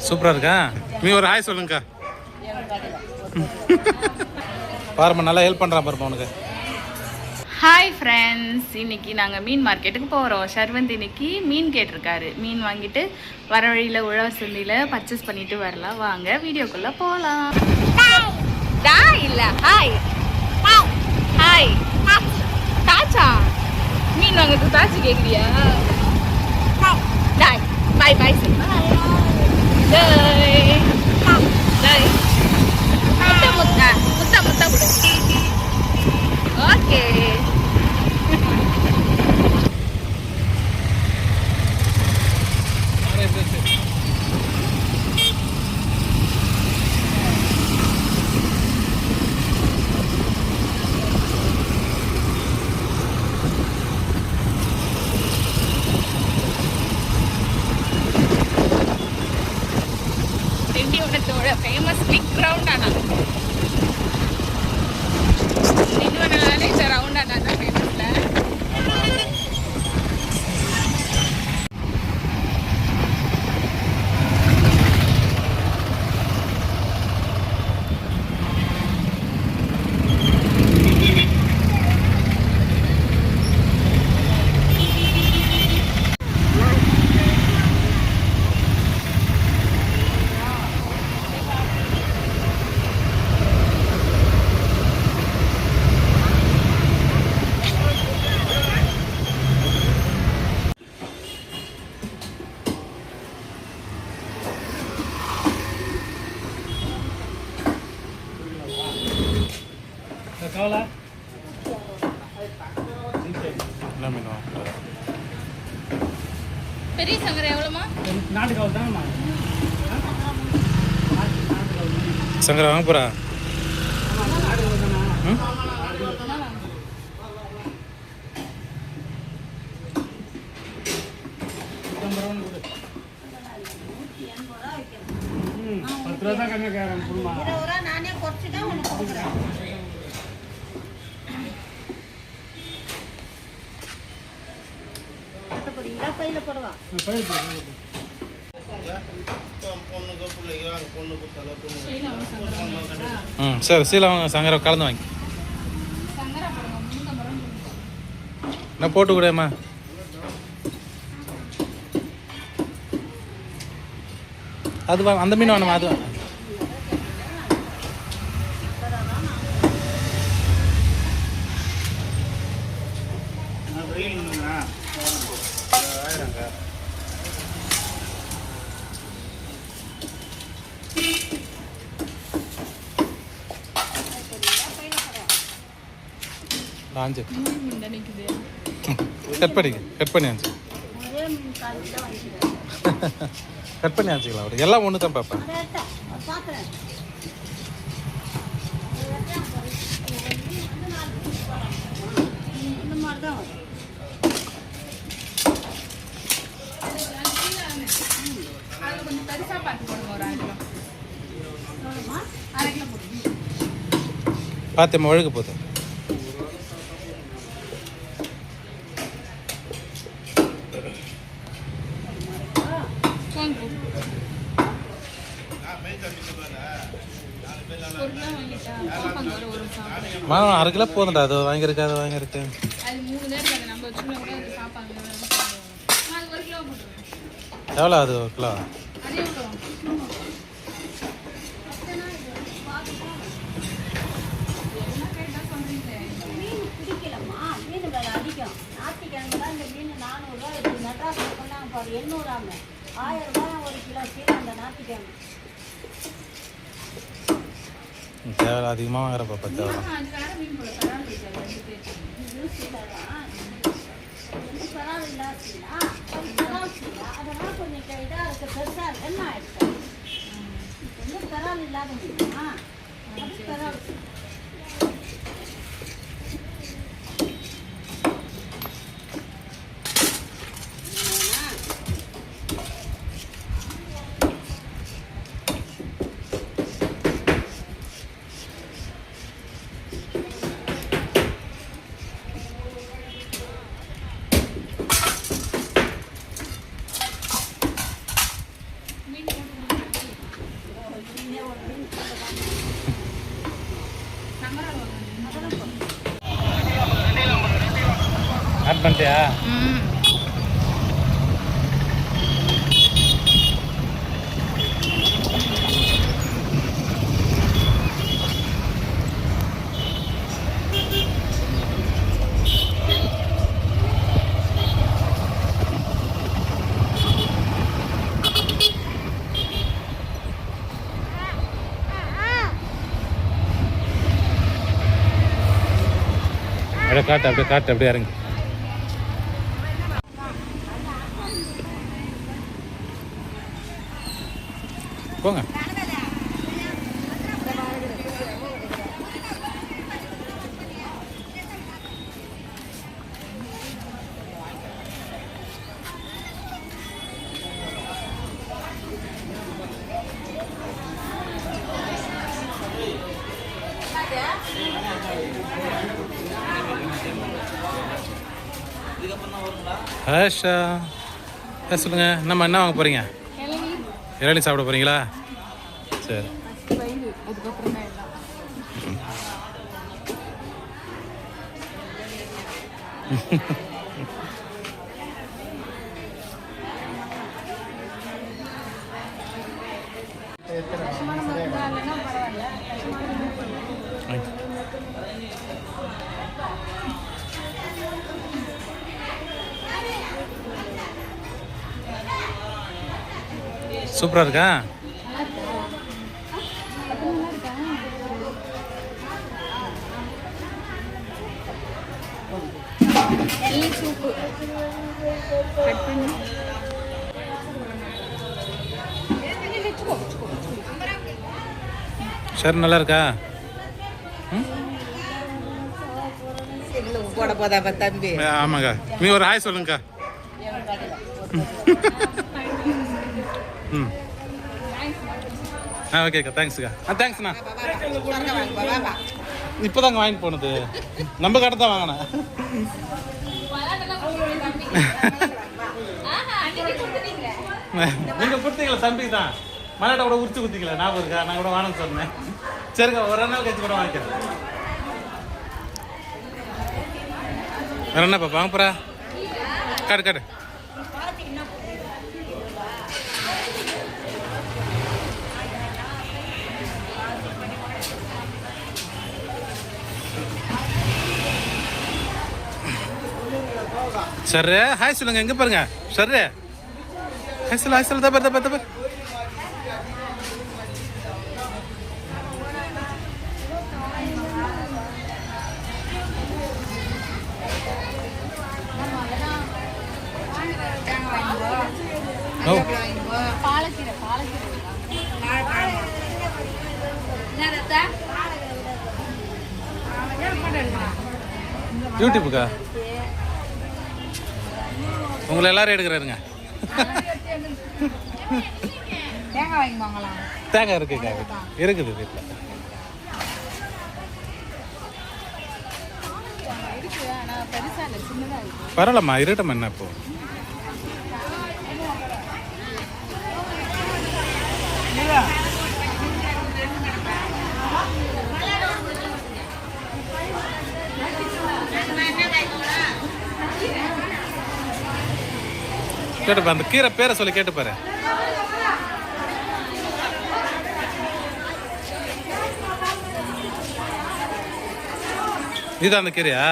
சூப்பராக இருக்கா? நீ ஒரு ஹாய் சொல்லுங்கக்கா. பாருமா, நல்லா ஹெல்ப் பண்ணுறான் பாருமா உனக்கு. ஹாய் ஃப்ரெண்ட்ஸ், இன்றைக்கி நாங்கள் மீன் மார்க்கெட்டுக்கு போகிறோம். ஷர்வந்த் இன்னைக்கு மீன் கேட்டிருக்காரு. மீன் வாங்கிட்டு வர வழியில் உழவர் சந்தையில் பர்ச்சேஸ் பண்ணிட்டு வரலாம். வாங்க வீடியோக்குள்ளே போகலாம். இல்லை ஹாய் ஹாய் தாச்சா, மீன் வாங்கிறது தாச்சி கேட்குறியா? டாய் பாய் பாய் சார். டாய் முத்தா முத்தா முத்தா முத்தா கொடு. ஓகே. திண்டிவனத்தோட ஃபேமஸ் பிக் ரவுண்ட் ஆனா திண்டிவனாலே இந்த ரவுண்ட் ஆனா தான் ஃபேமஸ்ல. பெரிய சங்கரை எவ்வளோமா? நாட்டுக்காவல் தானம்மா. சங்கரை வாங்க போகிறா? நானே குறைச்சி தான் உனக்கு கொடுக்குறேன். பையில போடுவா. சரி, சீலம் சங்கரை கலந்து வாங்கி நான் போட்டு கூடமா. அது அந்த மீன் வேணுமா? அது ஆஞ்சு கட் பண்ணி ஆஞ்சு கட் பண்ணி ஆஞ்சிக்கலாம். அவரு எல்லாம் ஒன்று தான் பார்ப்பேன். பார்த்தேம்மா, ஒழுகு போதும். மாதம் 1/2 கிலோ போதும்டா. அது வாங்கியிருக்கு, அது வாங்கியிருக்கு. எவ்வளோ அது ஒரு கிலோ? தேவை அதிகமாக வாங்குறப்ப 10 எவ்வளோ? பண்ணிட்டியா? ம். அப்படியே காட்டு, அப்படியே காட்டு, அப்படியே இறங்கி. போங்க. ஹேஷா சொல்லுங்க. நம்ம என்ன வாங்க போறீங்க? இளநீ சாப்பிட போறீங்களா? சரி. அதுக்கப்புறம் தான் எல்லாம். சூப்பராக இருக்கா? சூப்பு கட் பண்ணி சரி, நல்லா இருக்கா? போட போதா தம்பி. ஆமாங்க. நீ ஒரு ஹாய் சொல்லுங்கக்கா. ம். ஓகேக்கா, தேங்க்ஸுக்கா. தேங்க்ஸ்ண்ணா. இப்போதாங்க வாங்கிட்டு போனது. நம்ம கடை தான் வாங்கினேன். நீங்கள் கொடுத்தீங்களா தம்பிக்கு தான்? மலாட்டை கூட உரிச்சு கொடுத்தீங்களா? ஞாபகம் இருக்கா? நான் கூட வாங்கன்னு சொன்னேன். சரிக்கா, ஒரு நாள் கழிச்சு கூட வாங்கிக்கிறேன். வேற என்னப்பா வாங்க போறா? காட்டு காட்டு. சரி, ஹாய் சொல்லுங்க. எங்க பாருங்க. சரி, ஹாய் சொல்லு, ஹாய் சொல்லு. தப்ப தப்ப தப்ப. பாலக்கீரை யூடியூப்புக்கா உங்களை எல்லாரும் எடுக்கிறாருங்க. தேங்காய் வாங்கிவாங்களாம். தேங்காய் இருக்குக்கா, இருக்குது வீட்டில். பரவாயில்லம்மா, இருட்டம்மா. என்ன இப்போ கேட்டுப்பா, அந்த கீரை பேரை சொல்லி கேட்டுப்பாரு. இதுதான் அந்த கீரையா?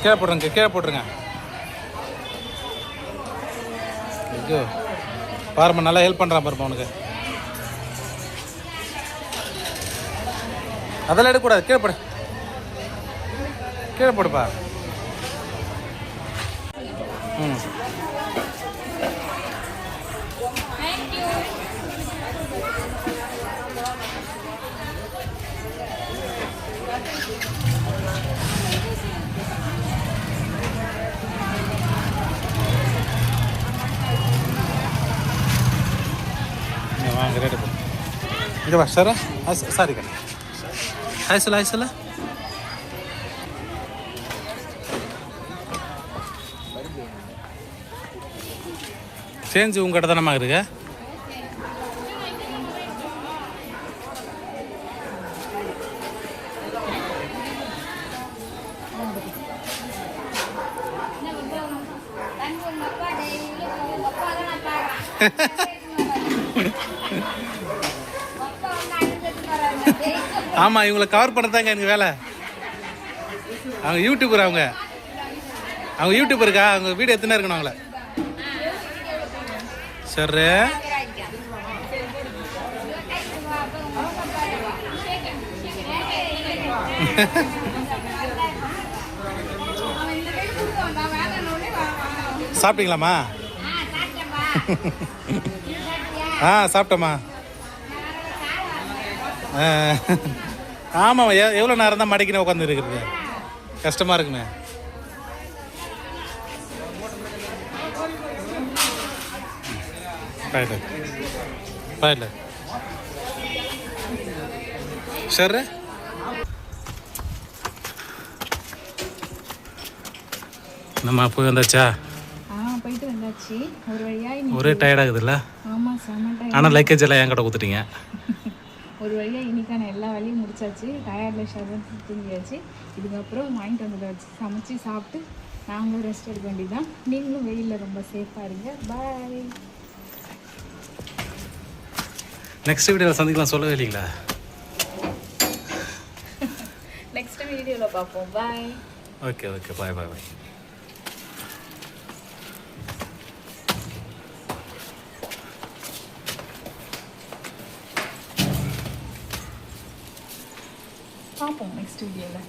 கீழே போட்டுருங்க, கீழே போட்டுருங்க. ஐயோ பாருமா, நல்லா ஹெல்ப் பண்ணுறான் பாருப்பா உனக்கு. அதெல்லாம் எடுக்கக்கூடாது, கீழே போடு, கீழே போடுப்பா. ம். வாங்க, ரேட்டு போடு. இங்கே வா சார். சாரிக்கா. ஹாய் சொல்ல, ஹாய் சொல்ல. சேஞ்சு உங்கள்கிட்ட தானம்மா இருக்கு? ஆமாம், இவங்களை கவர் பண்ணுறதாங்க எனக்கு வேலை. அவங்க யூடியூபர், அவங்க யூடியூபருக்கா, அவங்க வீடியோ எத்தனை இருக்கணும் அவங்கள. சரி, சாப்பிட்டீங்களாம்மா? சாப்பிட்டோம்மா. ஆமாம், எவ்வளோ நேரம் தான் மடக்கின உட்காந்து இருக்கிறது, கஷ்டமாக இருக்குமே. பாயில சரி, நம்ம போய் வந்தாச்சா? போயிட்டு வந்தாச்சு ஒரு வழியா. ஒரே டயர்டாகுதுல்ல? ஆமாம், செம்ம டயர்ட். ஆனால் லக்கேஜ் எல்லாம் என் கடை கொடுத்துட்டீங்க. ஒரு வழியாக இன்னைக்கான எல்லா வேலையும் முடிச்சாச்சு. டயர்டில் ஷர்வன் தூங்கியாச்சு. இதுக்கப்புறம் வாங்கிட்டு வந்ததை வச்சு சமைச்சு சாப்பிட்டு நாங்களும் ரெஸ்ட் எடுக்க வேண்டியதுதான். நீங்களும் வெயிலில் ரொம்ப சேஃபாக இருங்க. பாய். நெக்ஸ்ட் வீடியோவில் சந்திக்கலாம், சொல்லவே இல்லைங்களா? நெக்ஸ்ட் வீடியோவில் பார்ப்போம். பாய். ஓகே, பாய். பார்ப்போம் நெக்ஸ்ட் வீடியோவில்.